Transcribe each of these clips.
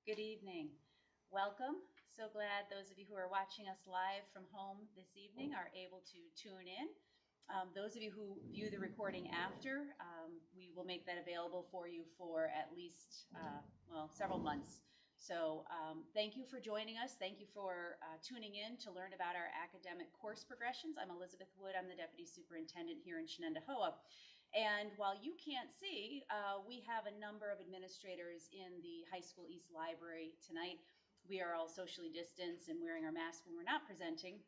Good evening. Welcome. So glad those of you who are watching us live from home this evening are able to tune in. Those of you who view the recording after, we will make that available for you for at least, several months. So thank you for joining us. Thank you for tuning in to learn about our academic course progressions. I'm Elizabeth Wood. I'm the Deputy Superintendent here in Shenendehowa. And while you can't see, we have a number of administrators in the High School East Library tonight. We are all socially distanced and wearing our masks when we're not presenting.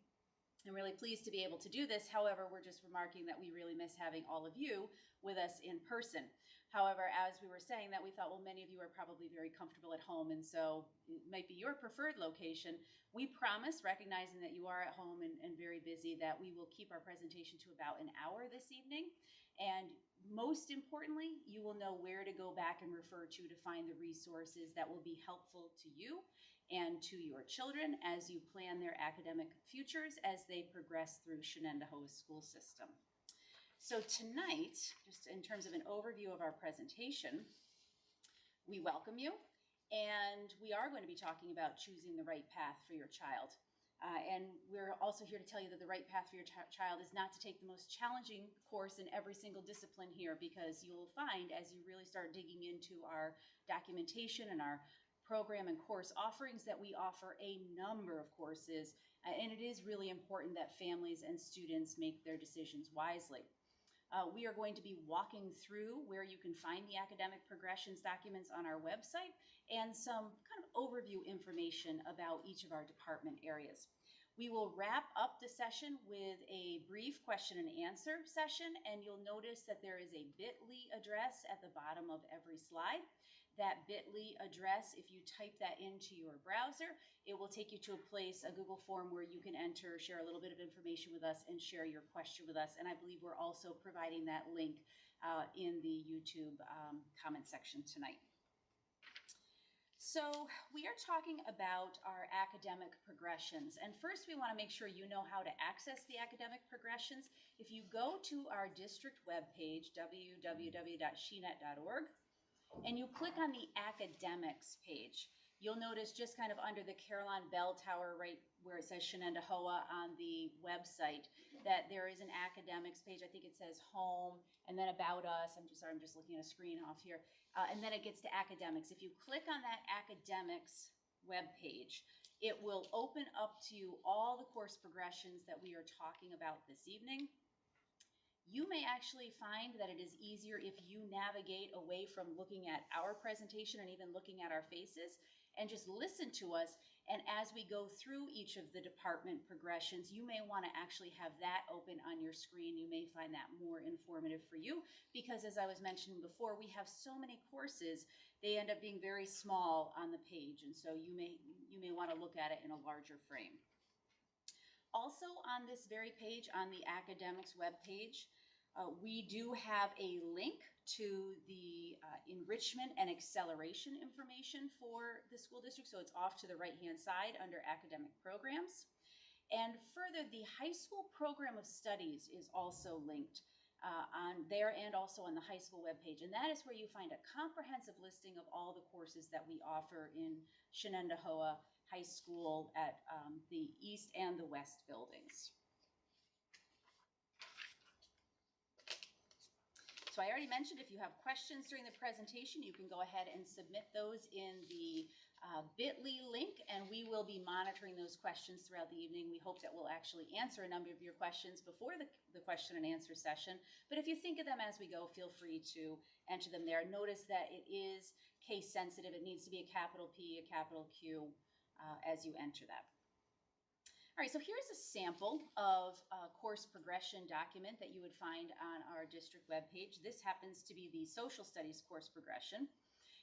I'm really pleased to be able to do this. However, we're just remarking that we really miss having all of you with us in person. However, as we were saying that, we thought, well, many of you are probably very comfortable at home, and so it might be your preferred location. We promise, recognizing that you are at home and very busy, that we will keep our presentation to about an hour this evening. And most importantly, you will know where to go back and refer to find the resources that will be helpful to you and to your children as you plan their academic futures as they progress through Shenendehowa's school system. So tonight, just in terms of an overview of our presentation, we welcome you, and we are going to be talking about choosing the right path for your child. And we're also here to tell you that the right path for your child is not to take the most challenging course in every single discipline here, because you'll find as you really start digging into our documentation and our program and course offerings that we offer a number of courses, and it is really important that families and students make their decisions wisely. We are going to be walking through where you can find the academic progressions documents on our website and some kind of overview information about each of our department areas. We will wrap up the session with a brief question and answer session, and you'll notice that there is a bit.ly address at the bottom of every slide. That bit.ly address, if you type that into your browser, it will take you to a place, a Google form, where you can enter, share a little bit of information with us, and share your question with us. And I believe we're also providing that link in the YouTube comment section tonight. So we are talking about our academic progressions. And first, we want to make sure you know how to access the academic progressions. If you go to our district webpage, www.shenet.org, and you click on the academics page, you'll notice just kind of under the Carillon Bell Tower, right where it says Shenendehowa on the website, that there is an academics page. I think it says home and then about us. I'm just looking at a screen off here. And then it gets to academics. If you click on that academics webpage, it will open up to you all the course progressions that we are talking about this evening. You may actually find that it is easier if you navigate away from looking at our presentation and even looking at our faces and just listen to us. And as we go through each of the department progressions, you may want to actually have that open on your screen. You may find that more informative for you because, as I was mentioning before, we have so many courses, they end up being very small on the page. And so you may want to look at it in a larger frame. Also on this very page, on the academics webpage, we do have a link to the enrichment and acceleration information for the school district. So it's off to the right-hand side under academic programs. And further, the high school program of studies is also linked on there and also on the high school webpage. And that is where you find a comprehensive listing of all the courses that we offer in Shenendehowa High School at the east and the west buildings. So I already mentioned if you have questions during the presentation, you can go ahead and submit those in the bit.ly link, and we will be monitoring those questions throughout the evening. We hope that we'll actually answer a number of your questions before the question and answer session. But if you think of them as we go, feel free to enter them there. Notice that it is case sensitive. It needs to be a capital P, a capital Q as you enter that. All right, so here's a sample of a course progression document that you would find on our district webpage. This happens to be the social studies course progression.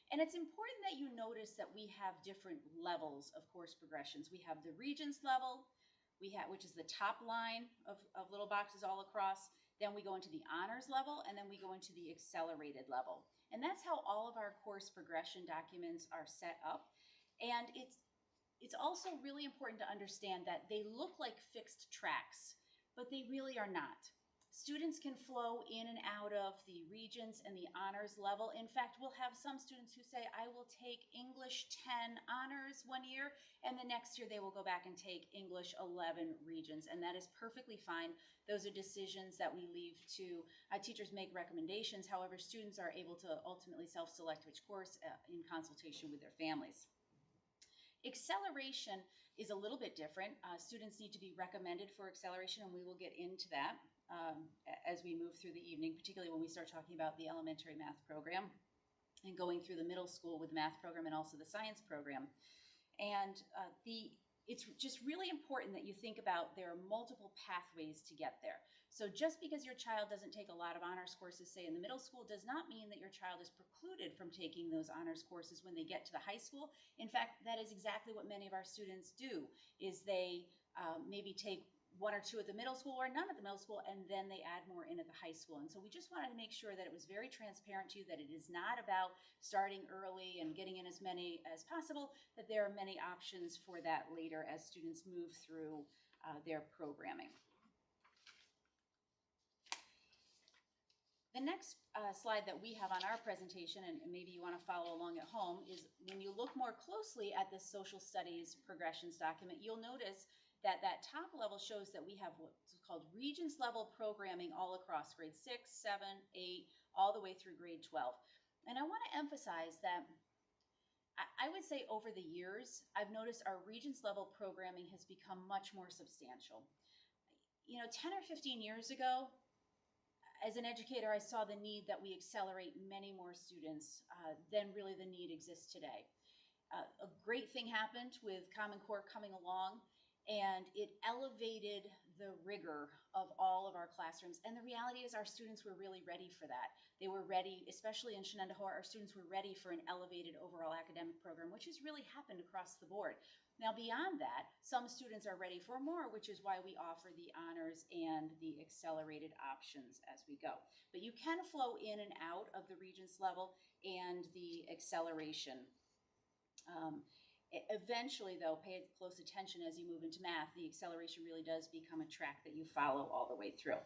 And it's important that you notice that we have different levels of course progressions. We have the Regents level, which is the top line of little boxes all across. Then we go into the honors level, and then we go into the accelerated level. And that's how all of our course progression documents are set up. And it's also really important to understand that they look like fixed tracks, but they really are not. Students can flow in and out of the Regents and the honors level. In fact, we'll have some students who say, I will take English 10 honors one year, and the next year they will go back and take English 11 Regents, and that is perfectly fine. Those are decisions that we leave to teachers make recommendations. However, students are able to ultimately self-select which course in consultation with their families. Acceleration is a little bit different. Students need to be recommended for acceleration, and we will get into that as we move through the evening, particularly when we start talking about the elementary math program and going through the middle school with math program and also the science program. And it's just really important that you think about there are multiple pathways to get there. So just because your child doesn't take a lot of honors courses, say in the middle school, does not mean that your child is precluded from taking those honors courses when they get to the high school. In fact, that is exactly what many of our students do, is they maybe take one or two at the middle school or none at the middle school, and then they add more in at the high school. And so we just wanted to make sure that it was very transparent to you that it is not about starting early and getting in as many as possible, that there are many options for that later as students move through their programming. The next slide that we have on our presentation, and maybe you want to follow along at home, is when you look more closely at the social studies progressions document, you'll notice that that top level shows that we have what's called Regents level programming all across grade 6, 7, 8, all the way through grade 12. And I want to emphasize that I would say over the years, I've noticed our Regents level programming has become much more substantial. You know, 10 or 15 years ago, as an educator, I saw the need that we accelerate many more students than really the need exists today. A great thing happened with Common Core coming along, and it elevated the rigor of all of our classrooms. And the reality is our students were really ready for that. They were ready, especially in Shenendehowa, our students were ready for an elevated overall academic program, which has really happened across the board. Now, beyond that, some students are ready for more, which is why we offer the honors and the accelerated options as we go. But you can flow in and out of the Regents level and the acceleration. Eventually, though, pay close attention as you move into math, the acceleration really does become a track that you follow all the way through.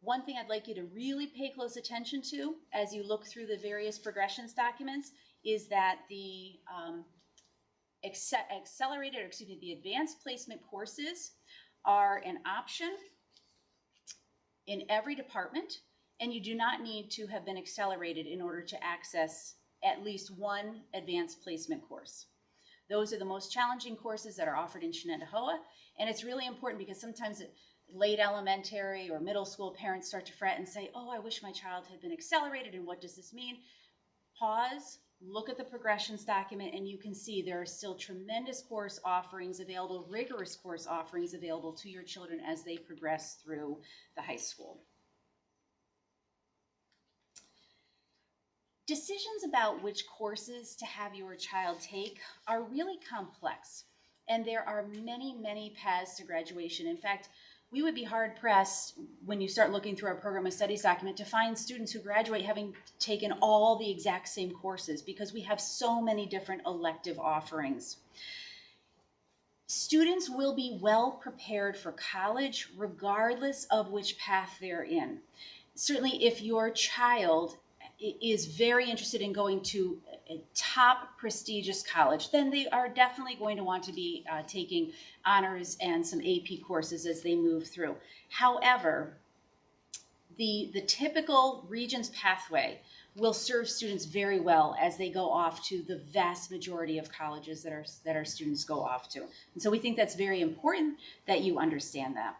One thing I'd like you to really pay close attention to as you look through the various progressions documents is that the the advanced placement courses are an option in every department, and you do not need to have been accelerated in order to access at least one advanced placement course. Those are the most challenging courses that are offered in Shenendehowa, and it's really important because sometimes late elementary or middle school parents start to fret and say, oh, I wish my child had been accelerated, and what does this mean? Pause, look at the progressions document, and you can see there are still tremendous course offerings available, rigorous course offerings available to your children as they progress through the high school. Decisions about which courses to have your child take are really complex, and there are many, many paths to graduation. In fact, we would be hard-pressed when you start looking through our program of studies document to find students who graduate having taken all the exact same courses because we have so many different elective offerings. Students will be well prepared for college regardless of which path they're in. Certainly, if your child is very interested in going to a top prestigious college, then they are definitely going to want to be taking honors and some AP courses as they move through. However, the typical Regents pathway will serve students very well as they go off to the vast majority of colleges that our students go off to. And so we think that's very important that you understand that.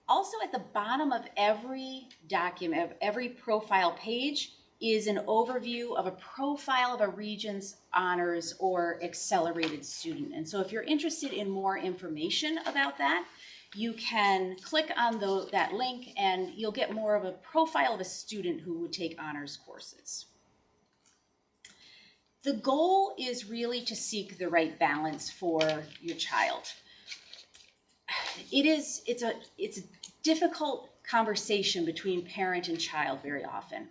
Also at the bottom of every document, of every profile page, is an overview of a profile of a Regents honors or accelerated student. And so if you're interested in more information about that, you can click on that link and you'll get more of a profile of a student who would take honors courses. The goal is really to seek the right balance for your child. It's a difficult conversation between parent and child very often.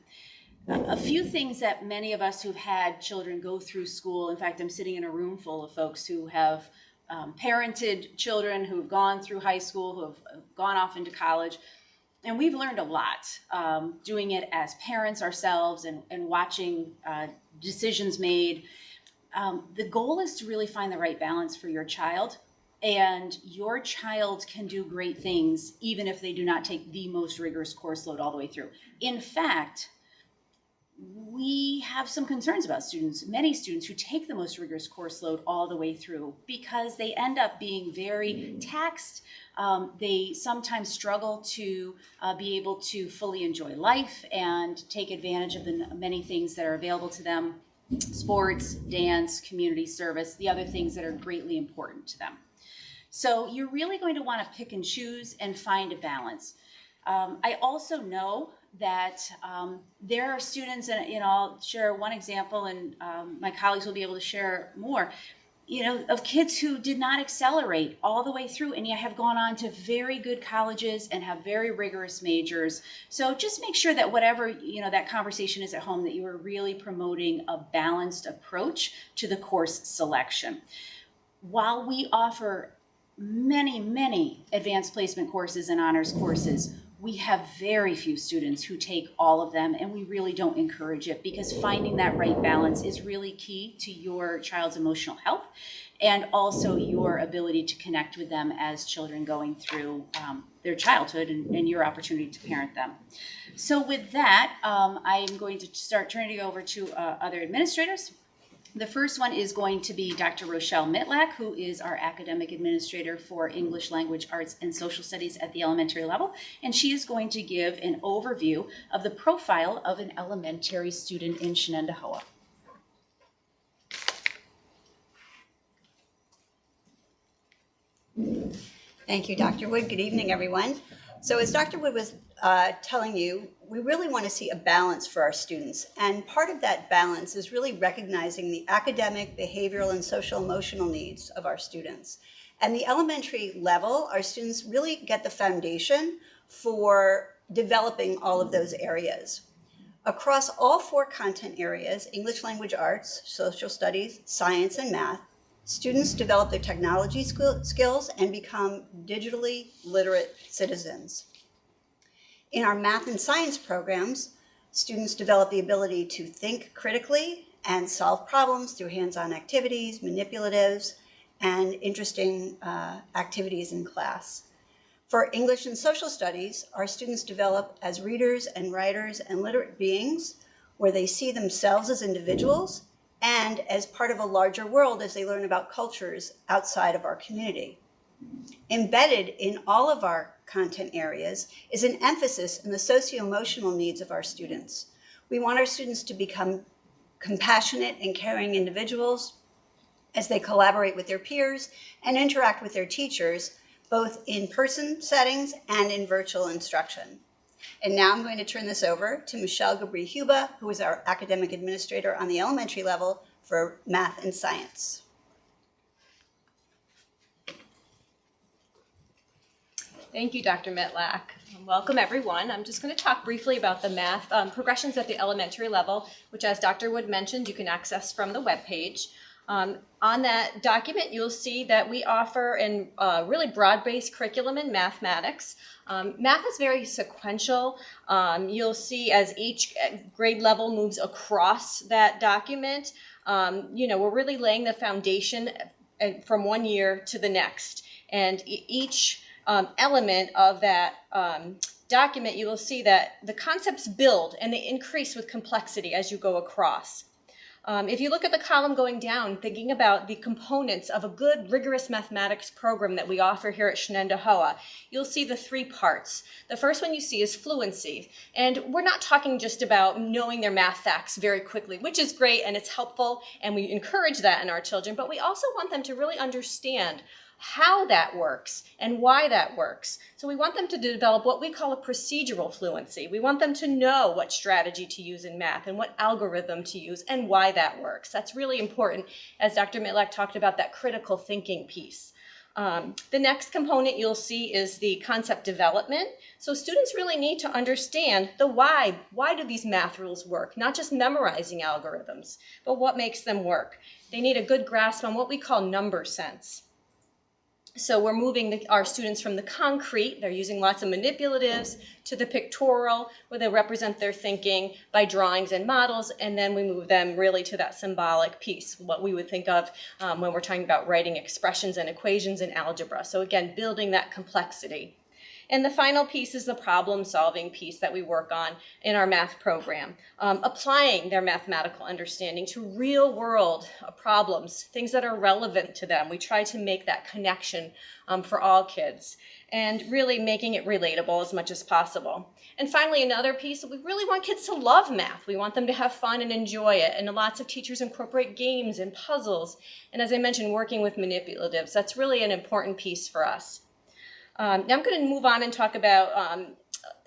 A few things that many of us who've had children go through school, in fact, I'm sitting in a room full of folks who have parented children who've gone through high school, who have gone off into college. And we've learned a lot doing it as parents ourselves and watching decisions made. The goal is to really find the right balance for your child. And your child can do great things even if they do not take the most rigorous course load all the way through. In fact, we have some concerns about students, many students who take the most rigorous course load all the way through, because they end up being very taxed. They sometimes struggle to be able to fully enjoy life and take advantage of the many things that are available to them: sports, dance, community service, the other things that are greatly important to them. So you're really going to want to pick and choose and find a balance. I also know that there are students, and I'll share one example, and my colleagues will be able to share more, of kids who did not accelerate all the way through and yet have gone on to very good colleges and have very rigorous majors. So just make sure that whatever, that conversation is at home, that you are really promoting a balanced approach to the course selection. While we offer many, many advanced placement courses and honors courses, we have very few students who take all of them, and we really don't encourage it, because finding that right balance is really key to your child's emotional health and also your ability to connect with them as children going through their childhood and your opportunity to parent them. So with that, I'm going to start turning it over to other administrators. The first one is going to be Dr. Rochelle Mitlack, who is our academic administrator for English Language Arts and Social Studies at the elementary level. And she is going to give an overview of the profile of an elementary student in Shenendehowa. Thank you, Dr. Wood. Good evening, everyone. So as Dr. Wood was telling you, we really want to see a balance for our students. And part of that balance is really recognizing the academic, behavioral, and social emotional needs of our students. And the elementary level, our students really get the foundation for developing all of those areas. Across all 4 content areas, English Language Arts, Social Studies, Science, and Math, students develop their technology skills and become digitally literate citizens. In our math and science programs, students develop the ability to think critically and solve problems through hands-on activities, manipulatives, and interesting activities in class. For English and social studies, our students develop as readers and writers and literate beings, where they see themselves as individuals and as part of a larger world as they learn about cultures outside of our community. Embedded in all of our content areas is an emphasis on the socio-emotional needs of our students. We want our students to become compassionate and caring individuals as they collaborate with their peers and interact with their teachers, both in person settings and in virtual instruction. And now I'm going to turn this over to Michelle Gabri-Huba, who is our academic administrator on the elementary level for math and science. Thank you, Dr. Mitlack. Welcome, everyone. I'm just going to talk briefly about the math progressions at the elementary level, which, as Dr. Wood mentioned, you can access from the webpage. On that document, you'll see that we offer a really broad-based curriculum in mathematics. Math is very sequential. You'll see as each grade level moves across that document, we're really laying the foundation from one year to the next. And each element of that document, you will see that the concepts build and they increase with complexity as you go across. If you look at the column going down, thinking about the components of a good, rigorous mathematics program that we offer here at Shenendehowa, you'll see the 3 parts. The first one you see is fluency. And we're not talking just about knowing their math facts very quickly, which is great and it's helpful, and we encourage that in our children, but we also want them to really understand how that works and why that works. So we want them to develop what we call a procedural fluency. We want them to know what strategy to use in math and what algorithm to use and why that works. That's really important, as Dr. Mitlack talked about, that critical thinking piece. The next component you'll see is the concept development. So students really need to understand the why. Why do these math rules work? Not just memorizing algorithms, but what makes them work. They need a good grasp on what we call number sense. So we're moving our students from the concrete, they're using lots of manipulatives, to the pictorial, where they represent their thinking by drawings and models, and then we move them really to that symbolic piece, what we would think of when we're talking about writing expressions and equations in algebra. So again, building that complexity. And the final piece is the problem-solving piece that we work on in our math program, applying their mathematical understanding to real-world problems, things that are relevant to them. We try to make that connection for all kids and really making it relatable as much as possible. And finally, another piece, we really want kids to love math. We want them to have fun and enjoy it. And lots of teachers incorporate games and puzzles. And as I mentioned, working with manipulatives, that's really an important piece for us. Now I'm going to move on and talk about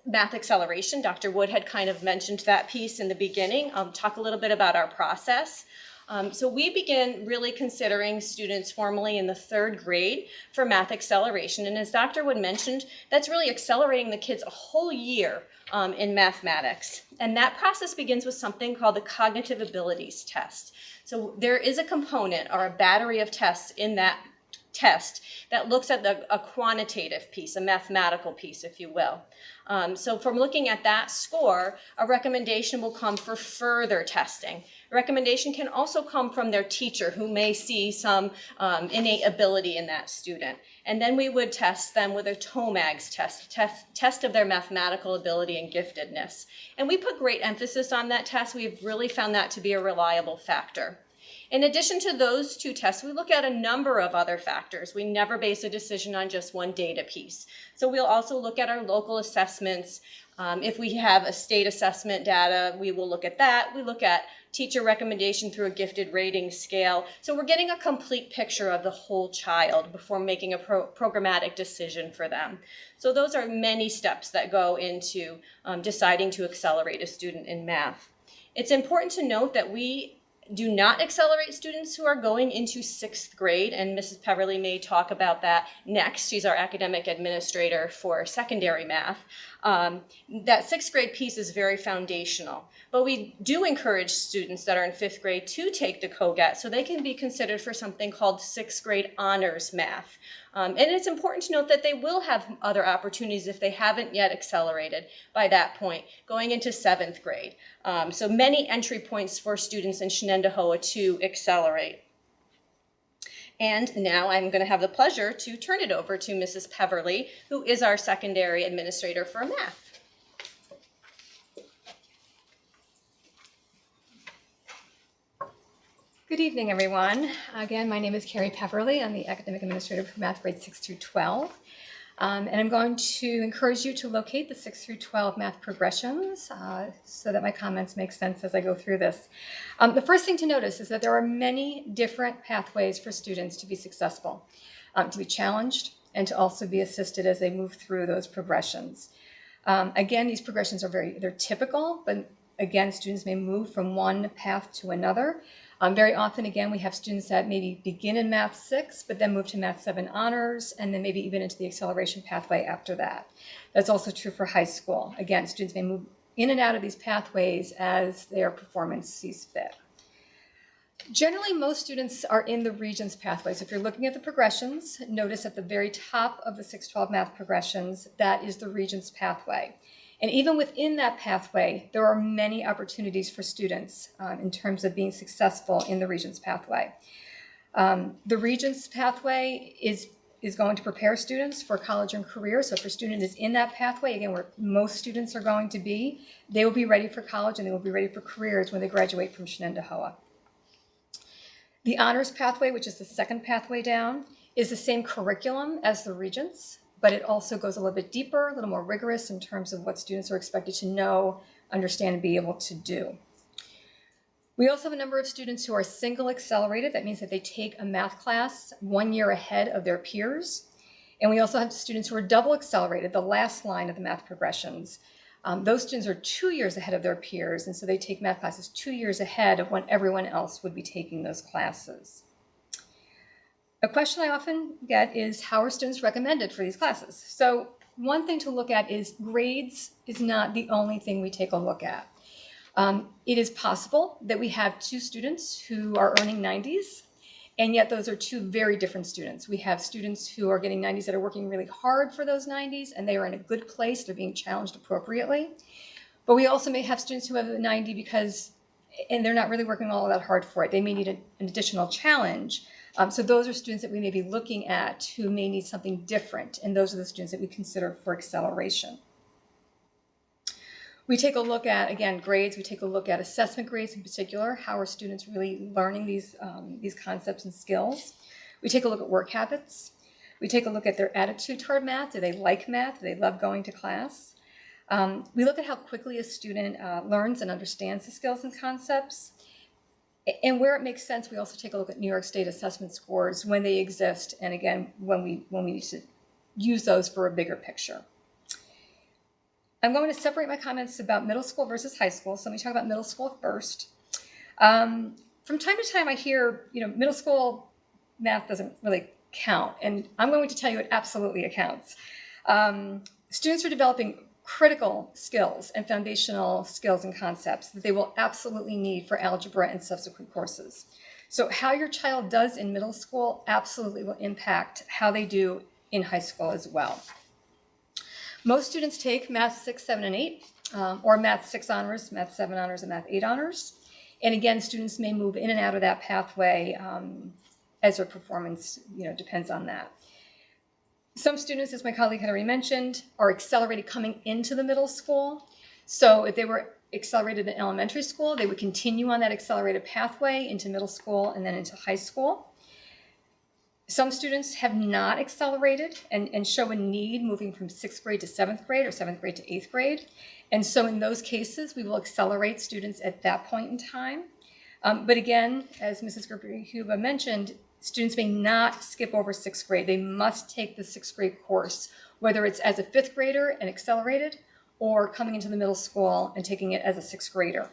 math acceleration. Dr. Wood had kind of mentioned that piece in the beginning. Talk a little bit about our process. So we begin really considering students formally in the 3rd grade for math acceleration. And as Dr. Wood mentioned, that's really accelerating the kids a whole year in mathematics. And that process begins with something called the cognitive abilities test. So there is a component or a battery of tests in that test that looks at a quantitative piece, a mathematical piece, if you will. So from looking at that score, a recommendation will come for further testing. A recommendation can also come from their teacher who may see some innate ability in that student. And then we would test them with a TOMAGS test of their mathematical ability and giftedness. And we put great emphasis on that test. We've really found that to be a reliable factor. In addition to those 2 tests, we look at a number of other factors. We never base a decision on just one data piece. So we'll also look at our local assessments. If we have a state assessment data, we will look at that. We look at teacher recommendation through a gifted rating scale. So we're getting a complete picture of the whole child before making a programmatic decision for them. So those are many steps that go into deciding to accelerate a student in math. It's important to note that we do not accelerate students who are going into 6th grade, and Mrs. Peverly may talk about that next. She's our academic administrator for secondary math. That 6th grade piece is very foundational, but we do encourage students that are in 5th grade to take the COGAT so they can be considered for something called 6th grade honors math. And it's important to note that they will have other opportunities if they haven't yet accelerated by that point, going into 7th grade. So many entry points for students in Shenendehowa to accelerate. And now I'm going to have the pleasure to turn it over to Mrs. Peverly, who is our secondary administrator for math. Good evening, everyone. Again, my name is Carrie Peverly. I'm the academic administrator for math grades 6 through 12. And I'm going to encourage you to locate the 6 through 12 math progressions so that my comments make sense as I go through this. The first thing to notice is that there are many different pathways for students to be successful, to be challenged, and to also be assisted as they move through those progressions. Again, these progressions are they're typical, but again, students may move from one path to another. Very often, again, we have students that maybe begin in Math 6, but then move to Math 7 honors, and then maybe even into the acceleration pathway after that. That's also true for high school. Again, students may move in and out of these pathways as their performance sees fit. Generally, most students are in the Regents pathway. So if you're looking at the progressions, notice at the very top of the 612 math progressions, that is the Regents pathway. And even within that pathway, there are many opportunities for students in terms of being successful in the Regents pathway. The Regents pathway is going to prepare students for college and career. So if a student is in that pathway, again, where most students are going to be, they will be ready for college and they will be ready for careers when they graduate from Shenendehowa. The honors pathway, which is the second pathway down, is the same curriculum as the Regents, but it also goes a little bit deeper, a little more rigorous in terms of what students are expected to know, understand, and be able to do. We also have a number of students who are single accelerated. That means that they take a math class 1 year ahead of their peers. And we also have students who are double accelerated, the last line of the math progressions. Those students are 2 years ahead of their peers, and so they take math classes 2 years ahead of when everyone else would be taking those classes. A question I often get is, how are students recommended for these classes? So one thing to look at is grades is not the only thing we take a look at. It is possible that we have 2 students who are earning 90s And yet those are two very different students. We have students who are getting 90s that are working really hard for those 90s, and they are in a good place. They're being challenged appropriately. But we also may have students who have a 90 and they're not really working all that hard for it. They may need an additional challenge. So those are students that we may be looking at who may need something different. And those are the students that we consider for acceleration. We take a look at, again, grades. We take a look at assessment grades in particular. How are students really learning these concepts and skills? We take a look at work habits. We take a look at their attitude toward math. Do they like math? Do they love going to class? We look at how quickly a student learns and understands the skills and concepts. And where it makes sense, we also take a look at New York State assessment scores when they exist, and again, when we need to use those for a bigger picture. I'm going to separate my comments about middle school versus high school. So let me talk about middle school first. From time to time, I hear, middle school math doesn't really count, and I'm going to tell you it absolutely accounts. Students are developing critical skills and foundational skills and concepts that they will absolutely need for algebra and subsequent courses. So how your child does in middle school absolutely will impact how they do in high school as well. Most students take Math 6, 7, and 8, or Math 6 honors, Math 7 honors, and Math 8 honors. And again, students may move in and out of that pathway as their performance depends on that. Some students, as my colleague had already mentioned, are accelerated coming into the middle school. So if they were accelerated in elementary school, they would continue on that accelerated pathway into middle school and then into high school. Some students have not accelerated and show a need moving from 6th grade to 7th grade or 7th grade to 8th grade. And so in those cases, we will accelerate students at that point in time. But again, as Mrs. Gerber-Huber mentioned, students may not skip over 6th grade. They must take the 6th grade course, whether it's as a 5th grader and accelerated or coming into the middle school and taking it as a 6th grader.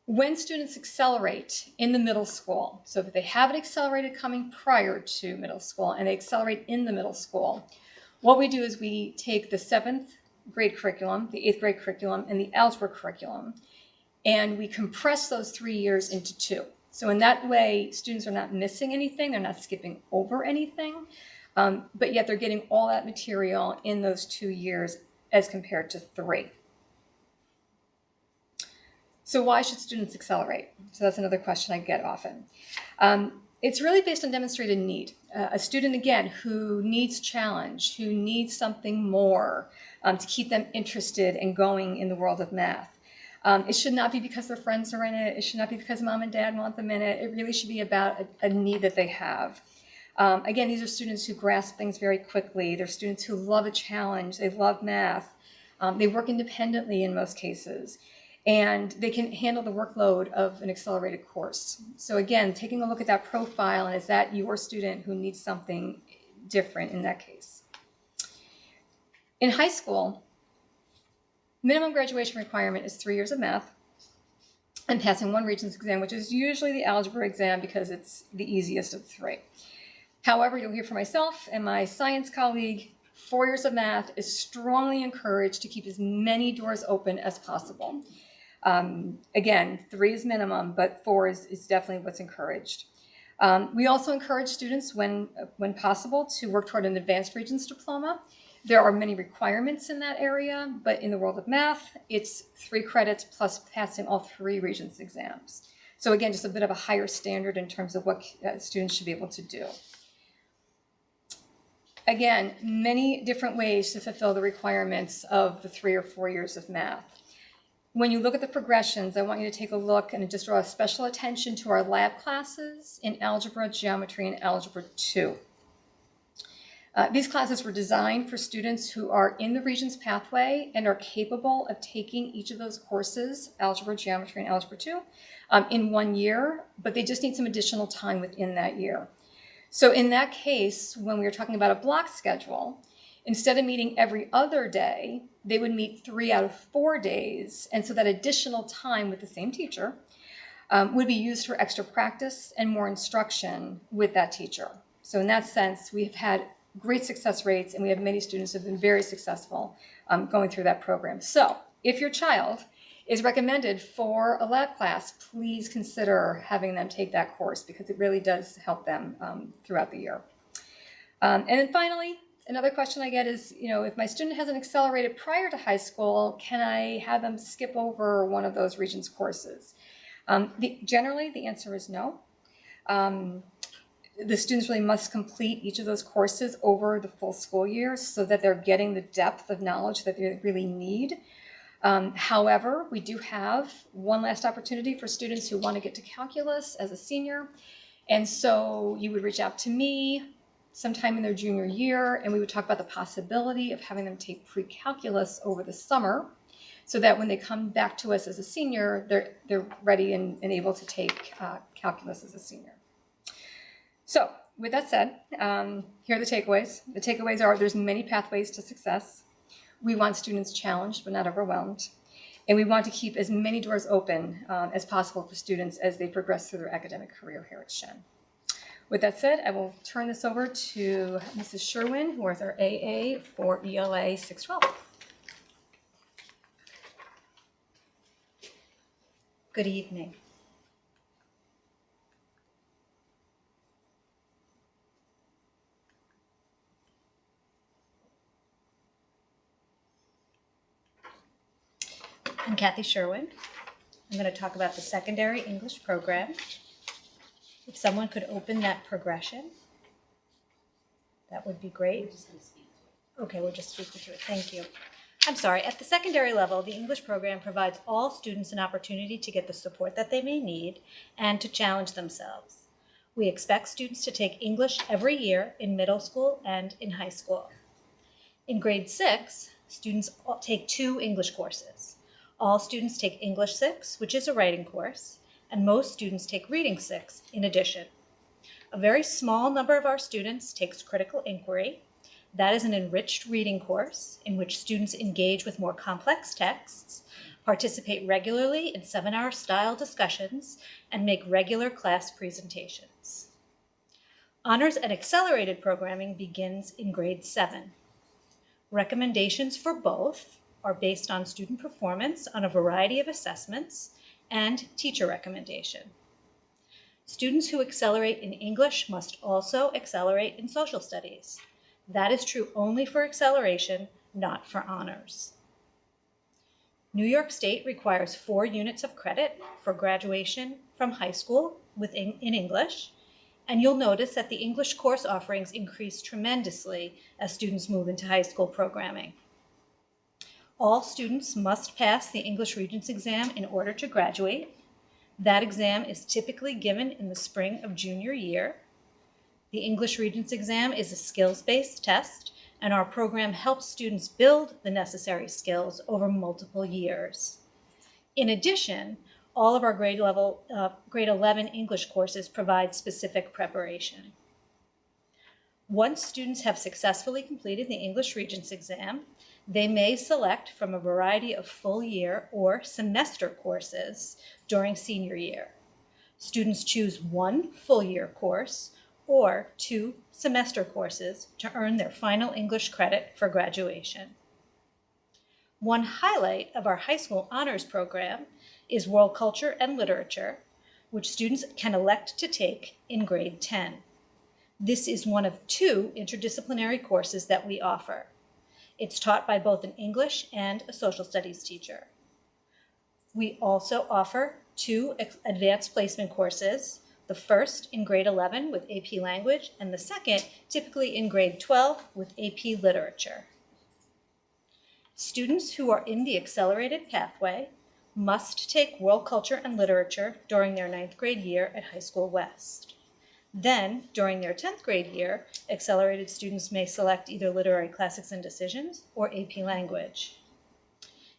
When students accelerate in the middle school, so if they have it accelerated coming prior to middle school and they accelerate in the middle school, what we do is we take the 7th grade curriculum, the 8th grade curriculum, and the algebra curriculum, and we compress those 3 years into 2. So in that way, students are not missing anything, they're not skipping over anything, but yet they're getting all that material in those 2 years as compared to 3. So why should students accelerate? So that's another question I get often. It's really based on demonstrated need. A student, again, who needs challenge, who needs something more to keep them interested and going in the world of math. It should not be because their friends are in it. It should not be because mom and dad want them in it. It really should be about a need that they have. Again, these are students who grasp things very quickly. They're students who love a challenge. They love math. They work independently in most cases. And they can handle the workload of an accelerated course. So again, taking a look at that profile, and is that your student who needs something different in that case? In high school, minimum graduation requirement is 3 years of math and passing one Regents exam, which is usually the algebra exam because it's the easiest of the 3. However, you'll hear from myself and my science colleague, 4 years of math is strongly encouraged to keep as many doors open as possible. Again, 3 is minimum, but 4 is definitely what's encouraged. We also encourage students, when possible, to work toward an advanced Regents diploma. There are many requirements in that area, but in the world of math, it's 3 credits plus passing all 3 Regents exams. So again, just a bit of a higher standard in terms of what students should be able to do. Again, many different ways to fulfill the requirements of the 3 or 4 years of math. When you look at the progressions, I want you to take a look and just draw special attention to our lab classes in Algebra, Geometry, and Algebra 2. These classes were designed for students who are in the Regents pathway and are capable of taking each of those courses, Algebra, Geometry, and Algebra 2, in 1 year, but they just need some additional time within that year. So in that case, when we were talking about a block schedule, instead of meeting every other day, they would meet 3 out of 4 days. And so that additional time with the same teacher would be used for extra practice and more instruction with that teacher. So in that sense, we have had great success rates, and we have many students who have been very successful going through that program. So if your child is recommended for a lab class, please consider having them take that course because it really does help them throughout the year. And then finally, another question I get is, if my student hasn't accelerated prior to high school, can I have them skip over one of those Regents courses? Generally, the answer is no. The students really must complete each of those courses over the full school year so that they're getting the depth of knowledge that they really need. However, we do have one last opportunity for students who want to get to calculus as a senior. And so you would reach out to me sometime in their junior year, and we would talk about the possibility of having them take pre-calculus over the summer so that when they come back to us as a senior, they're ready and able to take calculus as a senior. So with that said, here are the takeaways. The takeaways are there's many pathways to success. We want students challenged but not overwhelmed. And we want to keep as many doors open as possible for students as they progress through their academic career here at Shen. With that said, I will turn this over to Mrs. Sherwin, who is our AA for ELA 612. Good evening. I'm Kathy Sherwin. I'm going to talk about the secondary English program. If someone could open that progression, that would be great. Okay, we'll just speak to it. Thank you. I'm sorry. At the secondary level, the English program provides all students an opportunity to get the support that they may need and to challenge themselves. We expect students to take English every year in middle school and in high school. In grade 6, students take 2 English courses. All students take English 6, which is a writing course, and most students take Reading 6 in addition. A very small number of our students takes Critical Inquiry. That is an enriched reading course in which students engage with more complex texts, participate regularly in seminar-style discussions, and make regular class presentations. Honors and Accelerated programming begins in grade 7. Recommendations for both are based on student performance on a variety of assessments and teacher recommendation. Students who accelerate in English must also accelerate in social studies. That is true only for acceleration, not for honors. New York State requires 4 units of credit for graduation from high school in English, and you'll notice that the English course offerings increase tremendously as students move into high school programming. All students must pass the English Regents exam in order to graduate. That exam is typically given in the spring of junior year. The English Regents exam is a skills-based test, and our program helps students build the necessary skills over multiple years. In addition, all of our grade 11 English courses provide specific preparation. Once students have successfully completed the English Regents exam, they may select from a variety of full year or semester courses during senior year. Students choose 1 full year course or 2 semester courses to earn their final English credit for graduation. One highlight of our high school honors program is World Culture and Literature, which students can elect to take in grade 10. This is one of 2 interdisciplinary courses that we offer. It's taught by both an English and a social studies teacher. We also offer 2 advanced placement courses, the first in grade 11 with AP Language, and the second typically in grade 12 with AP Literature. Students who are in the accelerated pathway must take World Culture and Literature during their 9th grade year at High School West. Then, during their 10th grade year, accelerated students may select either Literary Classics and Decisions or AP Language.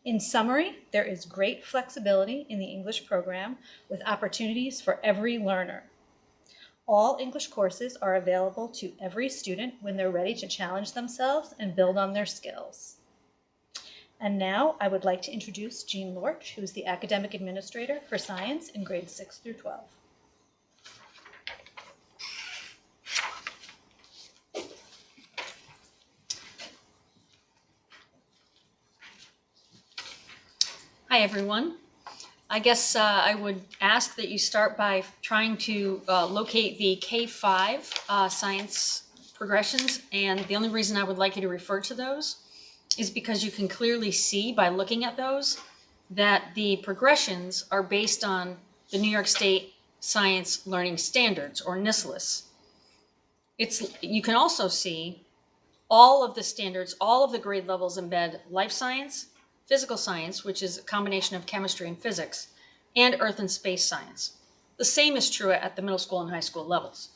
In summary, there is great flexibility in the English program with opportunities for every learner. All English courses are available to every student when they're ready to challenge themselves and build on their skills. And now I would like to introduce Jean Lorch, who is the Academic Administrator for Science in grades 6 through 12. Hi, everyone. I guess I would ask that you start by trying to locate the K-5 science progressions. And the only reason I would like you to refer to those is because you can clearly see by looking at those that the progressions are based on the New York State Science Learning Standards, or NSLUS. You can also see all of the standards, all of the grade levels embed life science, physical science, which is a combination of chemistry and physics, and earth and space science. The same is true at the middle school and high school levels.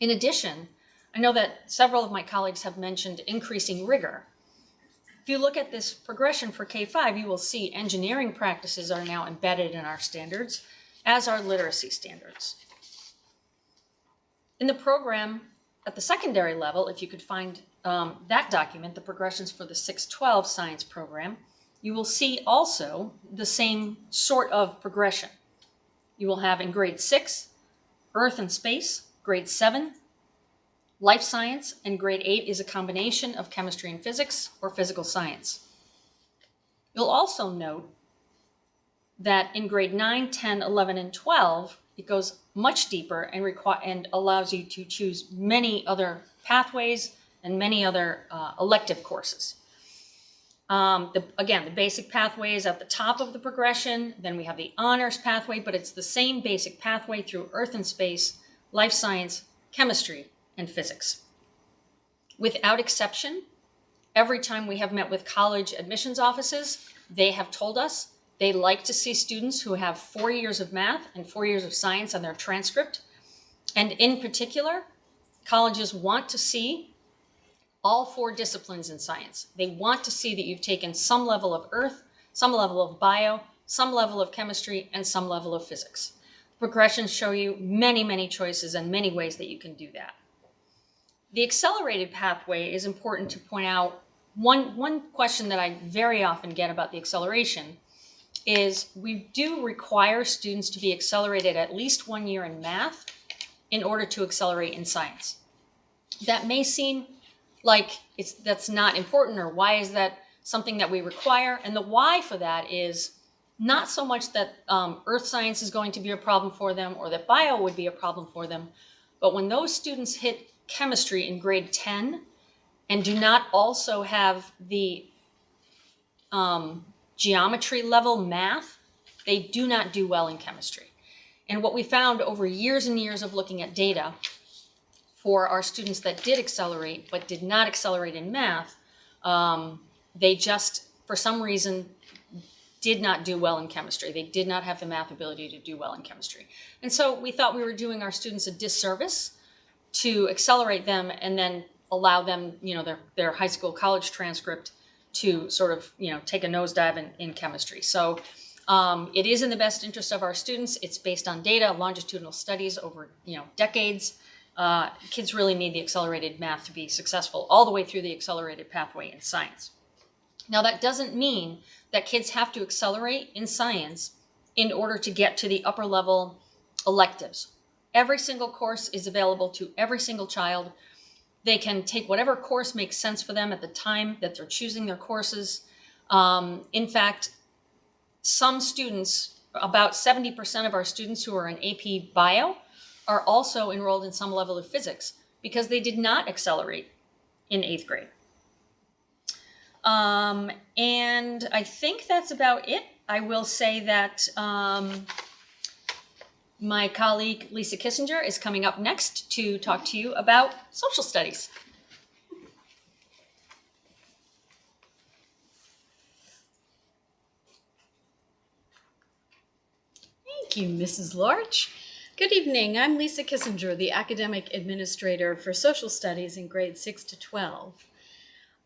In addition, I know that several of my colleagues have mentioned increasing rigor. If you look at this progression for K-5, you will see engineering practices are now embedded in our standards, as are literacy standards. In the program at the secondary level, if you could find that document, the progressions for the 612 science program, you will see also the same sort of progression. You will have in grade 6, earth and space, grade 7, life science, and grade 8 is a combination of chemistry and physics or physical science. You'll also note that in grade 9, 10, 11, and 12, it goes much deeper and allows you to choose many other pathways and many other elective courses. Again, the basic pathway is at the top of the progression. Then we have the honors pathway, but it's the same basic pathway through earth and space, life science, chemistry, and physics. Without exception, every time we have met with college admissions offices, they have told us they like to see students who have 4 years of math and 4 years of science on their transcript. And in particular, colleges want to see all 4 disciplines in science. They want to see that you've taken some level of earth, some level of bio, some level of chemistry, and some level of physics. Progressions show you many, many choices and many ways that you can do that. The accelerated pathway is important to point out. One question that I very often get about the acceleration is we do require students to be accelerated at least 1 year in math in order to accelerate in science. That may seem like that's not important, or why is that something that we require? And the why for that is not so much that earth science is going to be a problem for them or that bio would be a problem for them, but when those students hit chemistry in grade 10 and do not also have the geometry level math, they do not do well in chemistry. And what we found over years and years of looking at data for our students that did accelerate but did not accelerate in math, they just, for some reason, did not do well in chemistry. They did not have the math ability to do well in chemistry. And so we thought we were doing our students a disservice to accelerate them and then allow them, their high school, college transcript to sort of, take a nosedive in chemistry. So it is in the best interest of our students. It's based on data, longitudinal studies over, decades. Kids really need the accelerated math to be successful all the way through the accelerated pathway in science. Now, that doesn't mean that kids have to accelerate in science in order to get to the upper level electives. Every single course is available to every single child. They can take whatever course makes sense for them at the time that they're choosing their courses. In fact, some students, about 70% of our students who are in AP Bio, are also enrolled in some level of physics because they did not accelerate in 8th grade. And I think that's about it. I will say that my colleague Lisa Kissinger is coming up next to talk to you about social studies. Thank you, Mrs. Lorch. Good evening. I'm Lisa Kissinger, the Academic Administrator for Social Studies in grades 6 to 12.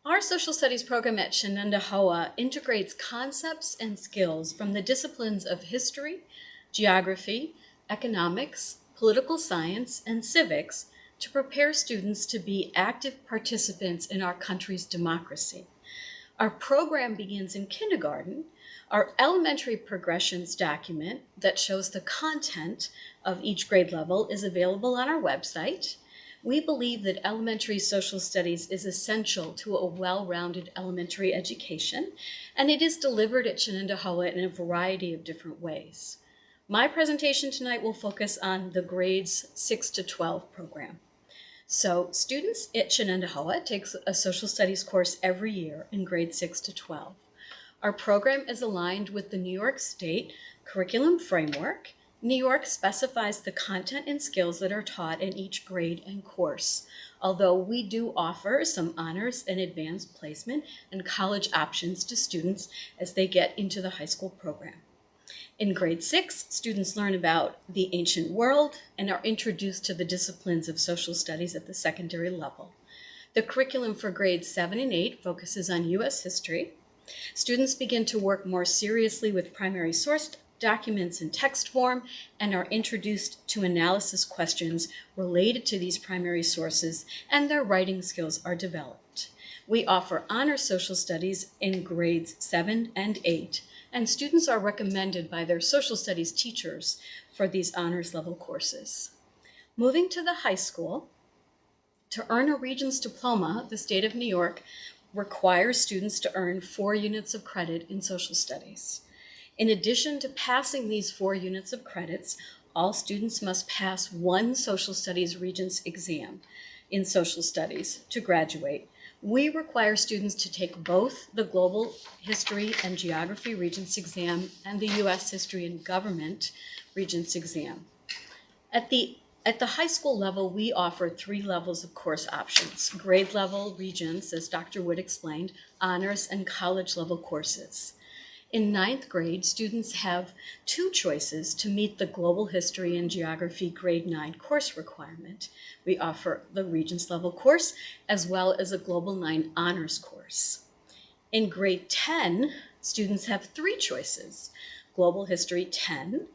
Our Social Studies program at Shenendehowa integrates concepts and skills from the disciplines of history, geography, economics, political science, and civics to prepare students to be active participants in our country's democracy. Our program begins in kindergarten. Our elementary progressions document that shows the content of each grade level is available on our website. We believe that elementary social studies is essential to a well-rounded elementary education, and it is delivered at Shenendehowa in a variety of different ways. My presentation tonight will focus on the grades 6 to 12 program. So students at Shenendehowa takes a social studies course every year in grades 6 to 12. Our program is aligned with the New York State curriculum framework. New York specifies the content and skills that are taught in each grade and course, although we do offer some honors and advanced placement and college options to students as they get into the high school program. In grade 6, students learn about the ancient world and are introduced to the disciplines of social studies at the secondary level. The curriculum for grades 7 and 8 focuses on U.S. history. Students begin to work more seriously with primary source documents in text form and are introduced to analysis questions related to these primary sources, and their writing skills are developed. We offer honor social studies in grades 7 and 8, and students are recommended by their social studies teachers for these honors level courses. Moving to the high school, to earn a Regents diploma, the state of New York requires students to earn 4 units of credit in social studies. In addition to passing these 4 units of credits, all students must pass 1 social studies Regents exam in social studies to graduate. We require students to take both the Global History and Geography Regents exam and the U.S. History and Government Regents exam. At the high school level, we offer 3 levels of course options: grade level Regents, as Dr. Wood explained, honors, and college level courses. In 9th grade, students have 2 choices to meet the Global History and Geography grade 9 course requirement. We offer the Regents level course as well as a Global 9 honors course. In grade 10, students have 3 choices: Global History 10,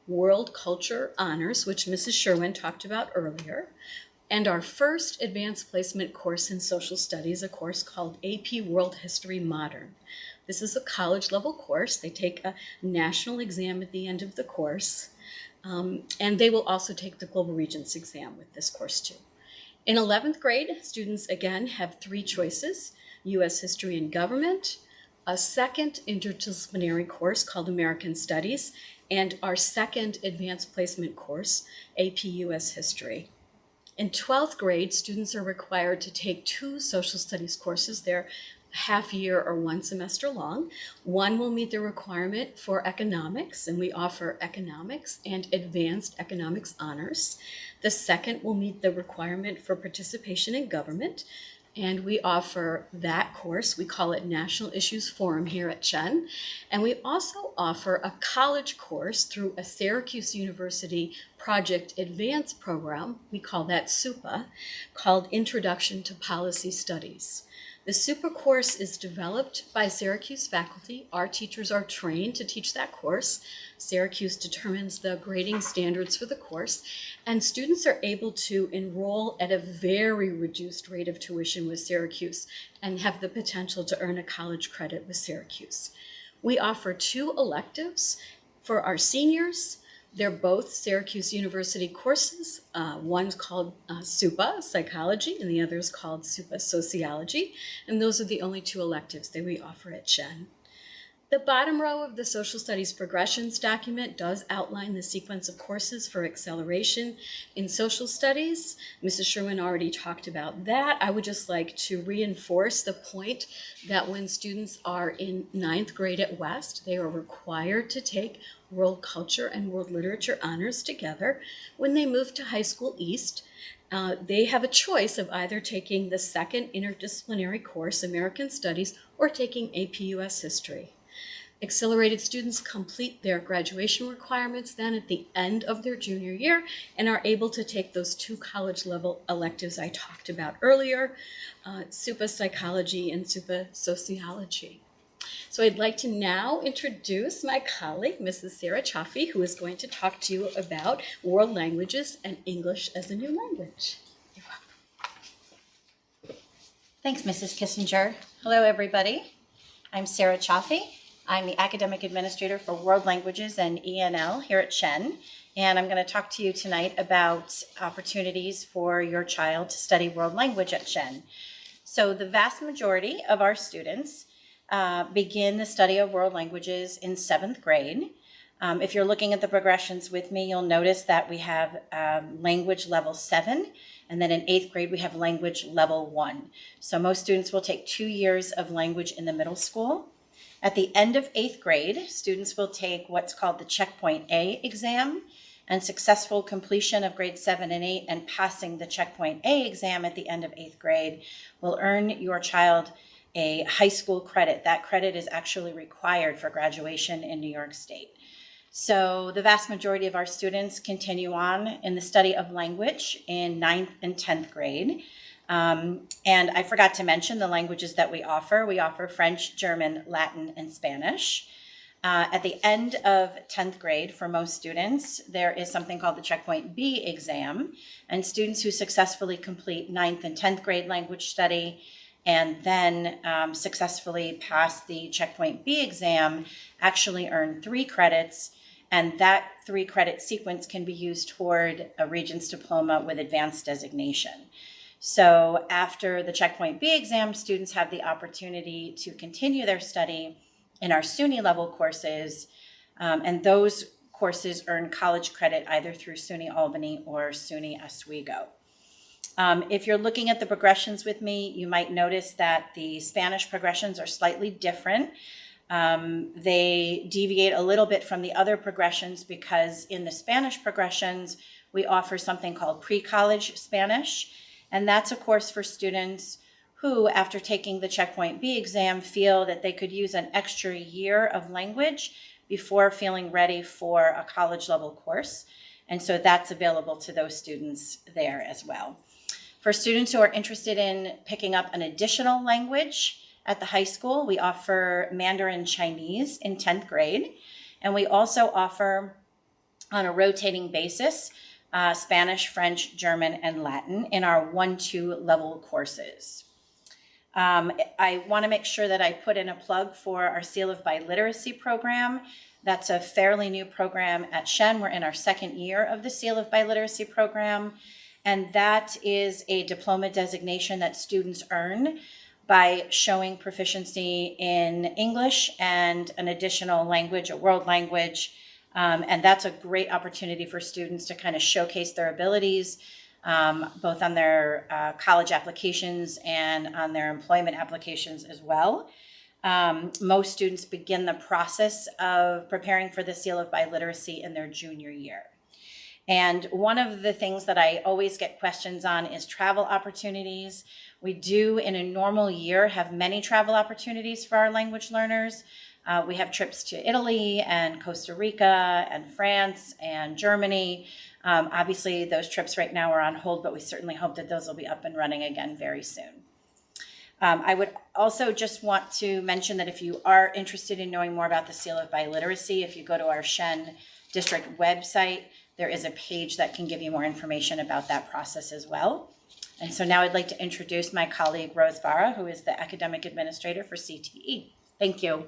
World Culture Honors, which Mrs. Sherwin talked about earlier, and our first advanced placement course in social studies, a course called AP World History Modern. This is a college level course. They take a national exam at the end of the course, and they will also take the Global Regents exam with this course too. In 11th grade, students again have 3 choices: U.S. History and Government, a second interdisciplinary course called American Studies, and our second advanced placement course, AP U.S. History. In 12th grade, students are required to take 2 social studies courses. They're half year or 1 semester long. One will meet the requirement for economics, and we offer economics and advanced economics honors. The second will meet the requirement for participation in government, and we offer that course. We call it National Issues Forum here at Shen. And we also offer a college course through a Syracuse University Project Advance program, we call that SUPA, called Introduction to Policy Studies. The SUPA course is developed by Syracuse faculty. Our teachers are trained to teach that course. Syracuse determines the grading standards for the course, and students are able to enroll at a very reduced rate of tuition with Syracuse and have the potential to earn a college credit with Syracuse. We offer 2 electives for our seniors. They're both Syracuse University courses. One's called SUPA, Psychology, and the other is called SUPA, Sociology. And those are the only 2 electives that we offer at Shen. The bottom row of the Social Studies Progressions document does outline the sequence of courses for acceleration in social studies. Mrs. Sherwin already talked about that. I would just like to reinforce the point that when students are in 9th grade at West, they are required to take World Culture and World Literature honors together. When they move to High School East, they have a choice of either taking the second interdisciplinary course, American Studies, or taking AP US History. Accelerated students complete their graduation requirements then at the end of their junior year and are able to take those 2 college level electives I talked about earlier, SUPA Psychology and SUPA Sociology. So I'd like to now introduce my colleague, Mrs. Sarah Chaffee, who is going to talk to you about world languages and English as a new language. Thanks, Mrs. Kissinger. Hello, everybody. I'm Sarah Chaffee. I'm the Academic Administrator for World Languages and ENL here at Shen. and I'm going to talk to you tonight about opportunities for your child to study world language at Shen. So the vast majority of our students begin the study of world languages in 7th grade. If you're looking at the progressions with me, you'll notice that we have language level 7, and then in 8th grade, we have language level 1. So most students will take 2 years of language in the middle school. At the end of 8th grade, students will take what's called the Checkpoint A exam, and successful completion of grades 7 and 8 and passing the Checkpoint A exam at the end of 8th grade will earn your child a high school credit. That credit is actually required for graduation in New York State. So the vast majority of our students continue on in the study of language in 9th and 10th grade. And I forgot to mention the languages that we offer. We offer French, German, Latin, and Spanish. At the end of 10th grade, for most students, there is something called the Checkpoint B exam. And students who successfully complete 9th and 10th grade language study and then successfully pass the Checkpoint B exam actually earn 3 credits. And that 3 credit sequence can be used toward a Regents diploma with advanced designation. So after the Checkpoint B exam, students have the opportunity to continue their study in our SUNY level courses, and those courses earn college credit either through SUNY Albany or SUNY Oswego. If you're looking at the progressions with me, you might notice that the Spanish progressions are slightly different. They deviate a little bit from the other progressions because in the Spanish progressions, we offer something called pre-college Spanish, and that's a course for students who, after taking the Checkpoint B exam, feel that they could use an extra year of language before feeling ready for a college level course. And so that's available to those students there as well. For students who are interested in picking up an additional language at the high school, we offer Mandarin Chinese in 10th grade. And we also offer, on a rotating basis, Spanish, French, German, and Latin in our 1-2 level courses. I want to make sure that I put in a plug for our Seal of Biliteracy program. That's a fairly new program at Shen. We're in our 2nd year of the Seal of Biliteracy program, and that is a diploma designation that students earn by showing proficiency in English and an additional language, a world language, and that's a great opportunity for students to kind of showcase their abilities, both on their college applications and on their employment applications as well. Most students begin the process of preparing for the Seal of Biliteracy in their junior year. And one of the things that I always get questions on is travel opportunities. We do, in a normal year, have many travel opportunities for our language learners. We have trips to Italy and Costa Rica and France and Germany. Obviously, those trips right now are on hold, but we certainly hope that those will be up and running again very soon. I would also just want to mention that if you are interested in knowing more about the Seal of Biliteracy, if you go to our Shen District website, there is a page that can give you more information about that process as well. And so now I'd like to introduce my colleague, Rose Barra, who is the Academic Administrator for CTE. Thank you.